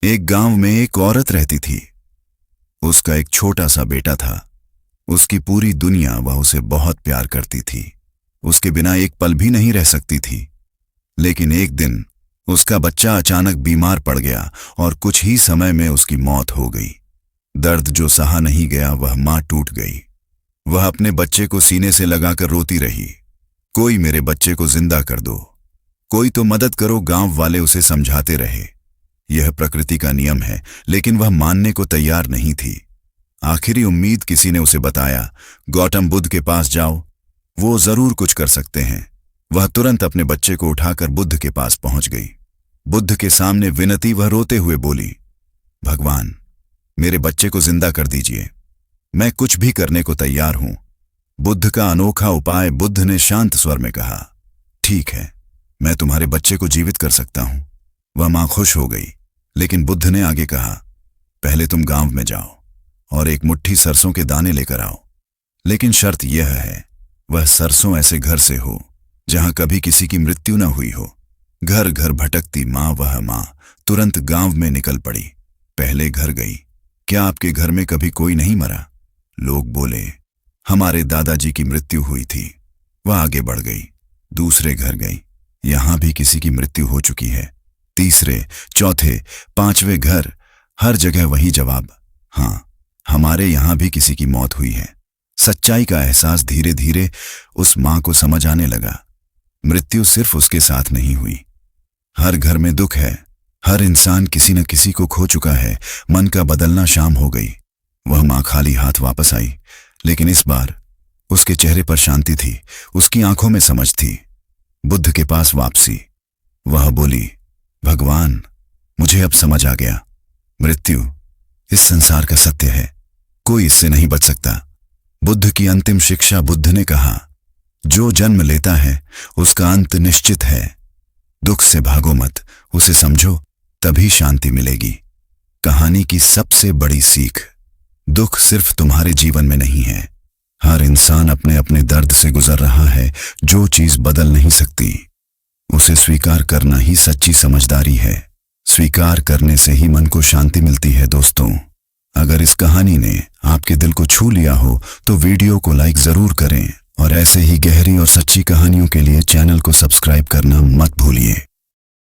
एक गांव में एक औरत रहती थी। उसका एक छोटा सा बेटा था। उसकी पूरी दुनिया वह उसे बहुत प्यार करती थी। उसके बिना एक पल भी नहीं रह सकती थी। लेकिन एक दिन उसका बच्चा अचानक बीमार पड़ गया और कुछ ही समय में उसकी मौत हो गई। दर्द जो सहा नहीं गया, वह मां टूट गई। वह अपने बच्चे को सीने से लगाकर रोती रही, कोई मेरे बच्चे को जिंदा कर दो, कोई तो मदद करो। गांव वाले उसे समझाते रहे, यह प्रकृति का नियम है, लेकिन वह मानने को तैयार नहीं थी। आखिरी उम्मीद किसी ने उसे बताया, गौतम बुद्ध के पास जाओ, वो जरूर कुछ कर सकते हैं। वह तुरंत अपने बच्चे को उठाकर बुद्ध के पास पहुंच गई। बुद्ध के सामने विनती वह रोते हुए बोली, भगवान, मेरे बच्चे को जिंदा कर दीजिए, मैं कुछ भी करने को तैयार हूं। बुद्ध का अनोखा उपाय। बुद्ध ने शांत स्वर में कहा, ठीक है, मैं तुम्हारे बच्चे को जीवित कर सकता हूं। वह मां खुश हो गई, लेकिन बुद्ध ने आगे कहा, पहले तुम गांव में जाओ और एक मुट्ठी सरसों के दाने लेकर आओ। लेकिन शर्त यह है, वह सरसों ऐसे घर से हो जहां कभी किसी की मृत्यु न हुई हो। घर घर भटकती वह मां तुरंत गांव में निकल पड़ी। पहले घर गई, क्या आपके घर में कभी कोई नहीं मरा? लोग बोले, हमारे दादाजी की मृत्यु हुई थी। वह आगे बढ़ गई, दूसरे घर गई, यहां भी किसी की मृत्यु हो चुकी है। तीसरे, चौथे, पांचवें घर, हर जगह वही जवाब, हां, हमारे यहां भी किसी की मौत हुई है। सच्चाई का एहसास धीरे धीरे उस मां को समझ आने लगा। मृत्यु सिर्फ उसके साथ नहीं हुई, हर घर में दुख है, हर इंसान किसी न किसी को खो चुका है। मन का बदलना शाम हो गई। वह मां खाली हाथ वापस आई, लेकिन इस बार उसके चेहरे पर शांति थी, उसकी आंखों में समझ थी। बुद्ध के पास वापसी। वह बोली, भगवान, मुझे अब समझ आ गया, मृत्यु इस संसार का सत्य है, कोई इससे नहीं बच सकता। बुद्ध की अंतिम शिक्षा। बुद्ध ने कहा, जो जन्म लेता है उसका अंत निश्चित है। दुख से भागो मत, उसे समझो, तभी शांति मिलेगी। कहानी की सबसे बड़ी सीख, दुख सिर्फ तुम्हारे जीवन में नहीं है, हर इंसान अपने अपने दर्द से गुजर रहा है। जो चीज बदल नहीं सकती, उसे स्वीकार करना ही सच्ची समझदारी है। स्वीकार करने से ही मन को शांति मिलती है। दोस्तों, अगर इस कहानी ने आपके दिल को छू लिया हो तो वीडियो को लाइक जरूर करें और ऐसे ही गहरी और सच्ची कहानियों के लिए चैनल को सब्सक्राइब करना मत भूलिए।